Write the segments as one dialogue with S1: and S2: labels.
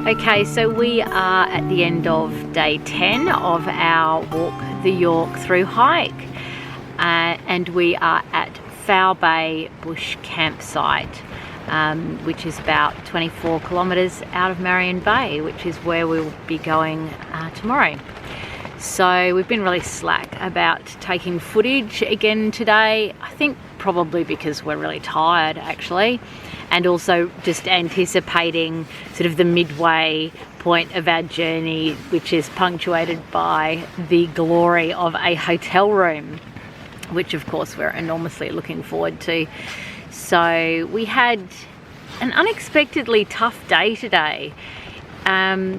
S1: Okay, so we are at the end of day 10 of our walk the Yorke through hike, and we are at Foul Bay Bush Campsite, which is about 24 kilometres out of Marion Bay, which is where we'll be going tomorrow. So we've been really slack about taking footage again today. I think probably because we're really tired actually, and also just anticipating sort of the midway point of our journey, which is punctuated by the glory of a hotel room, which of course we're enormously looking forward to. So we had an unexpectedly tough day today.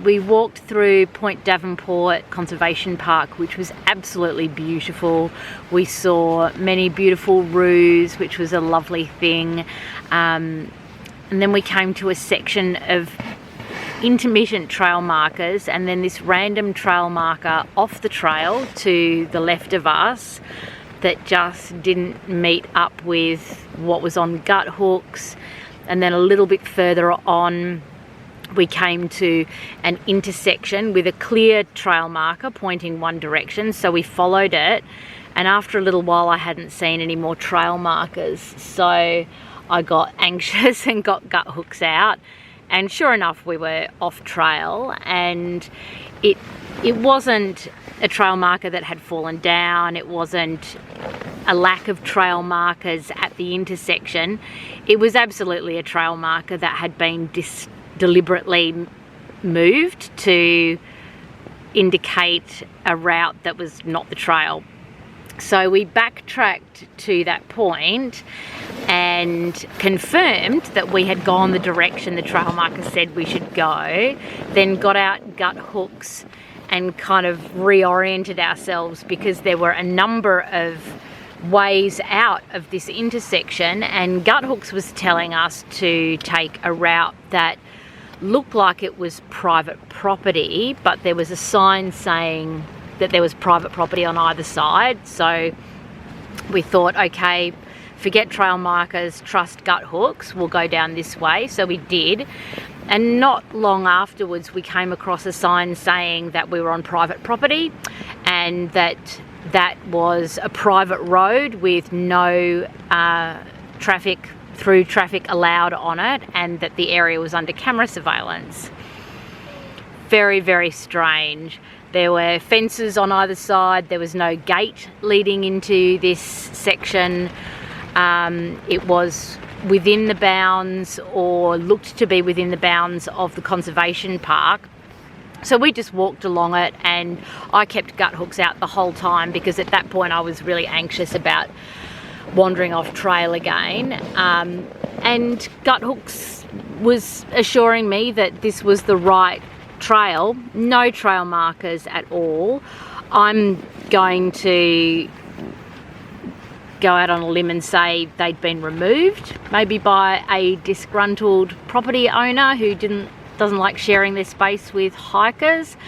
S1: We walked through Point Davenport Conservation Park, which was absolutely beautiful. We saw many beautiful roos, which was a lovely thing. And then we came to a section of intermittent trail markers, and then this random trail marker off the trail to the left of us that just didn't meet up with what was on gut hooks. And then a little bit further on, we came to an intersection with a clear trail marker pointing one direction, so we followed it, and after a little while I hadn't seen any more trail markers, so I got anxious and got gut hooks out, and sure enough we were off trail. And it wasn't a trail marker that had fallen down, it wasn't a lack of trail markers at the intersection, it was absolutely a trail marker that had been deliberately moved to indicate a route that was not the trail. So we backtracked to that point and confirmed that we had gone the direction the trail marker said we should go, then got out gut hooks and kind of reoriented ourselves, because there were a number of ways out of this intersection, and gut hooks was telling us to take a route that looked like it was private property, but there was a sign saying that there was private property on either side. So we thought, okay, forget trail markers, trust gut hooks, we'll go down this way. So we did, and not long afterwards we came across a sign saying that we were on private property, and that was a private road with no through traffic allowed on it, and that the area was under camera surveillance. Very, very strange. There were fences on either side, there was no gate leading into this section. It was within the bounds, or looked to be within the bounds, of the conservation park. So we just walked along it, and I kept gut hooks out the whole time, because at that point I was really anxious about wandering off trail again. And gut hooks was assuring me that this was the right trail, no trail markers at all. I'm going to go out on a limb and say they'd been removed, maybe by a disgruntled property owner who doesn't like sharing their space with hikers,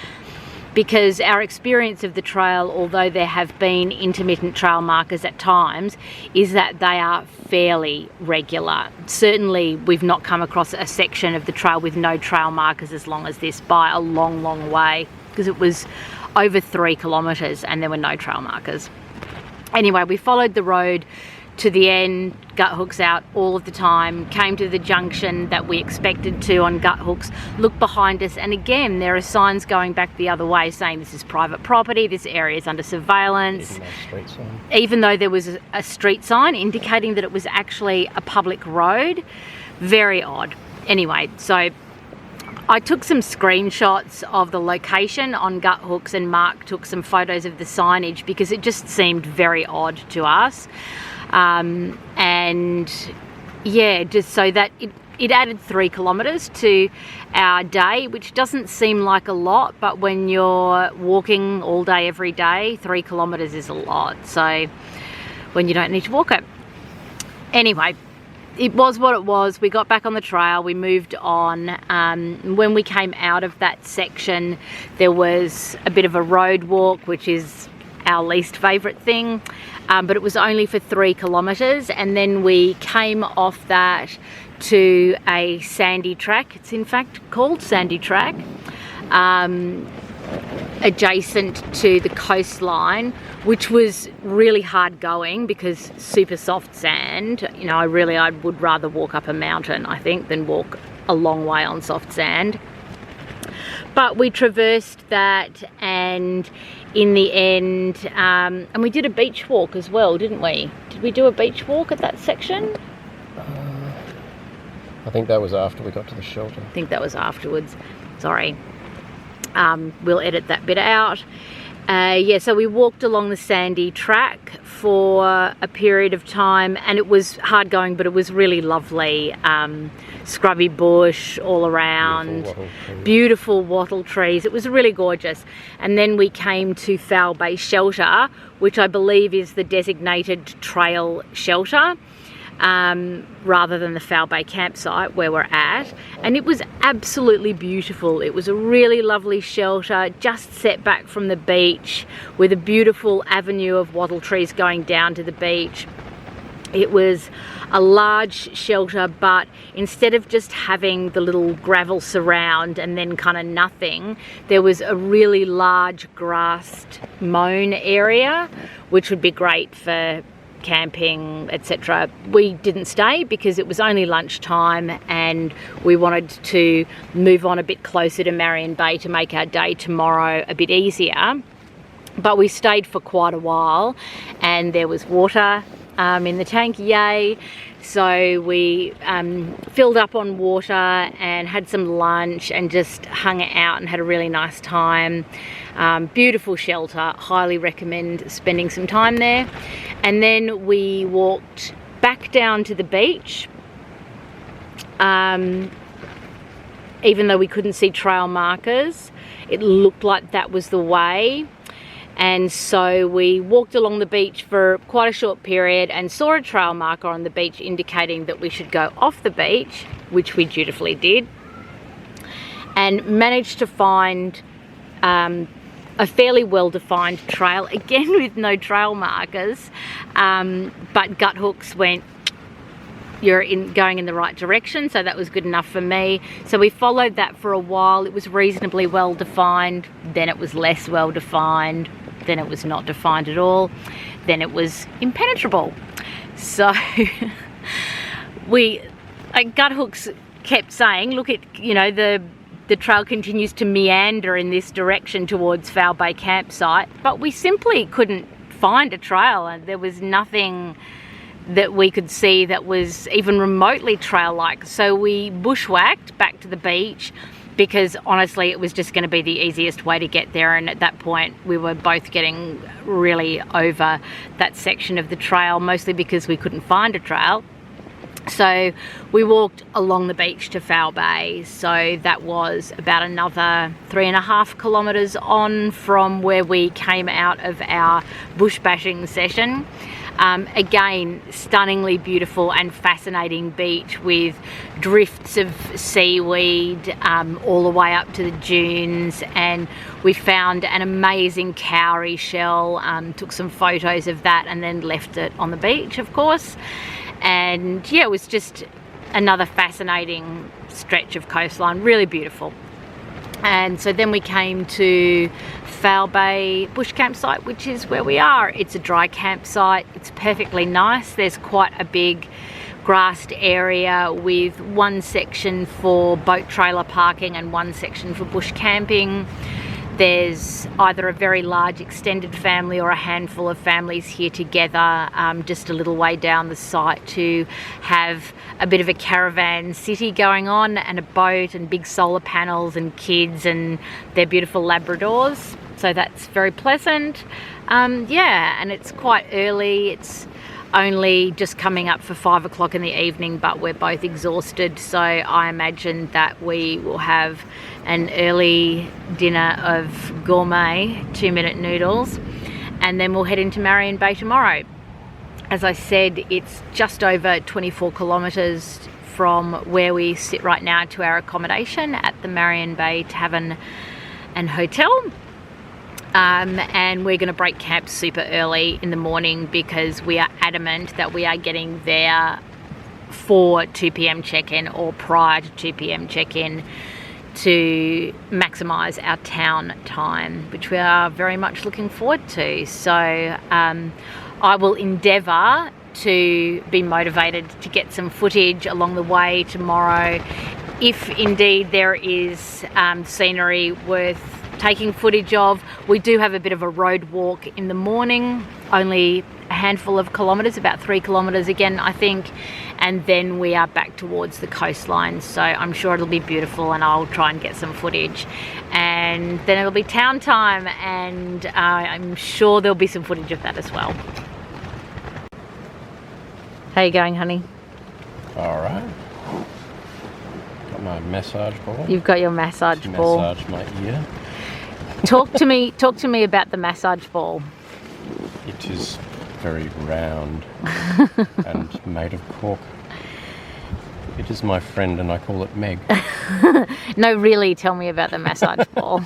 S1: because our experience of the trail, although there have been intermittent trail markers at times, is that they are fairly regular. Certainly we've not come across a section of the trail with no trail markers as long as this by a long, long way, because it was over 3 kilometres and there were no trail markers. Anyway, we followed the road to the end, gut hooks out all of the time, came to the junction that we expected to on gut hooks, looked behind us, and again there are signs going back the other way saying this is private property, this area is under surveillance, even though there was a street sign indicating that it was actually a public road. Very odd. Anyway, so I took some screenshots of the location on gut hooks, and Mark took some photos of the signage, because it just seemed very odd to us. And yeah, just so that it added 3 kilometres to our day, which doesn't seem like a lot, but when you're walking all day every day, 3 kilometres is a lot, so when you don't need to walk it. Anyway, it was what it was. We got back on the trail, we moved on. When we came out of that section, there was a bit of a road walk, which is our least favourite thing, but it was only for 3 kilometres, and then we came off that to a sandy track. It's in fact called Sandy Track, adjacent to the coastline, which was really hard going because super soft sand. You know, I would rather walk up a mountain, I think, than walk a long way on soft sand. But we traversed that, and in the end, and we did a beach walk as well, didn't we? Did we do a beach walk at that section?
S2: I think that was after we got to the shelter.
S1: I think that was afterwards. Sorry. We'll edit that bit out. Yeah, so we walked along the sandy track for a period of time, and it was hard going, but it was really lovely. Scrubby bush all around, beautiful wattle trees. It was really gorgeous. And then we came to Foul Bay Shelter, which I believe is the designated trail shelter, rather than the Foul Bay campsite where we're at. And it was absolutely beautiful. It was a really lovely shelter, just set back from the beach, with a beautiful avenue of wattle trees going down to the beach. It was a large shelter, but instead of just having the little gravel surround and then kind of nothing, there was a really large grassed mown area, which would be great for camping, etc. We didn't stay because it was only lunchtime, and we wanted to move on a bit closer to Marion Bay to make our day tomorrow a bit easier. But we stayed for quite a while, and there was water in the tank, yay. So we filled up on water and had some lunch and just hung out and had a really nice time. Beautiful shelter, highly recommend spending some time there. And then we walked back down to the beach, even though we couldn't see trail markers. It looked like that was the way. And so we walked along the beach for quite a short period and saw a trail marker on the beach indicating that we should go off the beach, which we dutifully did, and managed to find a fairly well-defined trail, again with no trail markers, but gut hooks went, you're going in the right direction, so that was good enough for me. So we followed that for a while. It was reasonably well defined, then it was less well defined, then it was not defined at all, then it was impenetrable. So gut hooks kept saying, look, the trail continues to meander in this direction towards Foul Bay campsite, but we simply couldn't find a trail, and there was nothing that we could see that was even remotely trail-like. So we bushwhacked back to the beach, because honestly it was just going to be the easiest way to get there, and at that point we were both getting really over that section of the trail, mostly because we couldn't find a trail. So we walked along the beach to Foul Bay, so that was about another 3.5 kilometres on from where we came out of our bush bashing session. Again, stunningly beautiful and fascinating beach with drifts of seaweed all the way up to the dunes, and we found an amazing cowrie shell, took some photos of that and then left it on the beach, of course. And yeah, it was just another fascinating stretch of coastline, really beautiful. And so then we came to Foul Bay Bush Campsite, which is where we are. It's a dry campsite. It's perfectly nice. There's quite a big grassed area with one section for boat trailer parking and one section for bush camping. There's either a very large extended family or a handful of families here together, just a little way down the site, to have a bit of a caravan city going on, and a boat and big solar panels and kids and their beautiful Labradors. So that's very pleasant. Yeah, and it's quite early. It's only just coming up for 5 o'clock in the evening, but we're both exhausted, so I imagine that we will have an early dinner of gourmet 2-minute noodles, and then we'll head into Marion Bay tomorrow. As I said, it's just over 24 kilometres from where we sit right now to our accommodation at the Marion Bay Tavern and Hotel. And we're going to break camp super early in the morning because we are adamant that we are getting there for 2 p.m. check-in or prior to 2 p.m. check-in to maximise our town time, which we are very much looking forward to. So I will endeavour to be motivated to get some footage along the way tomorrow. If indeed there is scenery worth taking footage of. We do have a bit of a road walk in the morning, only a handful of kilometres, about 3 kilometres again, I think, and then we are back towards the coastline. So I'm sure it'll be beautiful, and I'll try and get some footage, and then it'll be town time, and I'm sure there'll be some footage of that as well. How you going, honey?
S2: All right. Got my massage ball.
S1: You've got your massage ball.
S2: Massage my ear.
S1: Talk to me about the massage ball.
S2: It is very round and made of cork. It is my friend, and I call it Meg.
S1: No, really, tell me about the massage ball.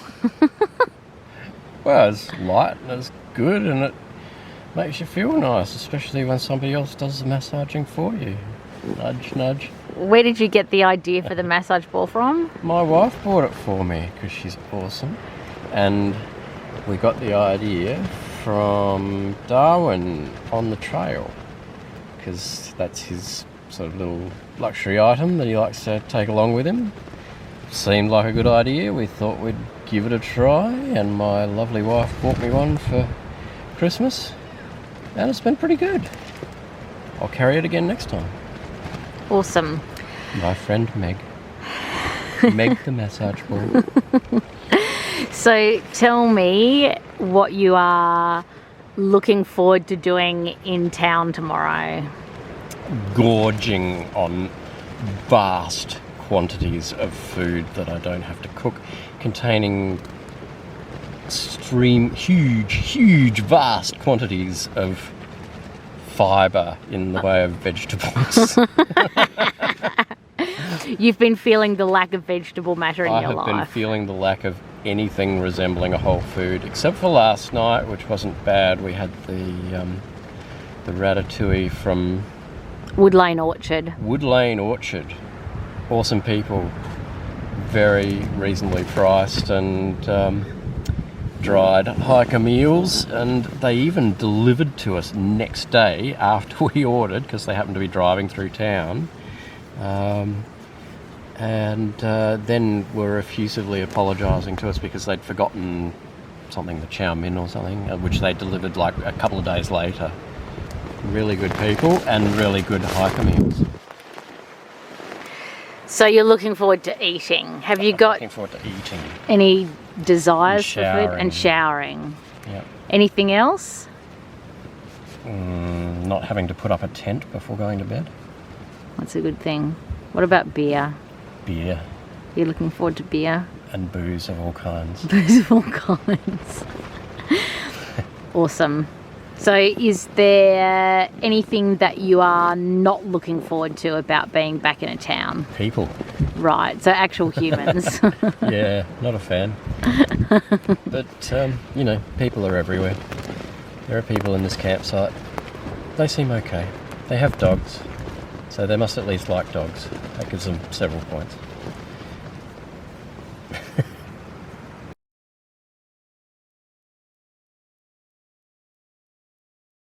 S2: Well, it's light and it's good, and it makes you feel nice, especially when somebody else does the massaging for you. Nudge, nudge.
S1: Where did you get the idea for the massage ball from?
S2: My wife bought it for me because she's awesome, and we got the idea from Darwin on the trail, because that's his sort of little luxury item that he likes to take along with him. Seemed like a good idea. We thought we'd give it a try, and my lovely wife bought me one for Christmas, and it's been pretty good. I'll carry it again next time.
S1: Awesome.
S2: My friend Meg. Meg the massage ball.
S1: So tell me what you are looking forward to doing in town tomorrow.
S2: Gorging on vast quantities of food that I don't have to cook, containing huge, vast quantities of fibre in the way of vegetables.
S1: You've been feeling the lack of vegetable matter in your life.
S2: I have been feeling the lack of anything resembling a whole food, except for last night, which wasn't bad. We had the ratatouille from
S1: Wood Lane Orchard.
S2: Wood Lane Orchard. Awesome people, very reasonably priced, and dried hiker meals, and they even delivered to us next day after we ordered, because they happened to be driving through town, and then were effusively apologising to us because they'd forgotten something, the chow mein or something, which they delivered like a couple of days later. Really good people and really good hiker meals.
S1: So you're looking forward to eating. Have you got
S2: looking forward to eating.
S1: Any desires for food?
S2: Showering.
S1: And showering.
S2: Yep.
S1: Anything else?
S2: Not having to put up a tent before going to bed.
S1: That's a good thing. What about beer?
S2: Beer.
S1: You're looking forward to beer?
S2: And booze of all kinds.
S1: Booze of all kinds. Awesome. So is there anything that you are not looking forward to about being back in a town?
S2: People.
S1: Right, so actual humans.
S2: Yeah, not a fan. But, people are everywhere. There are people in this campsite. They seem okay. They have dogs, so they must at least like dogs. That gives them several points.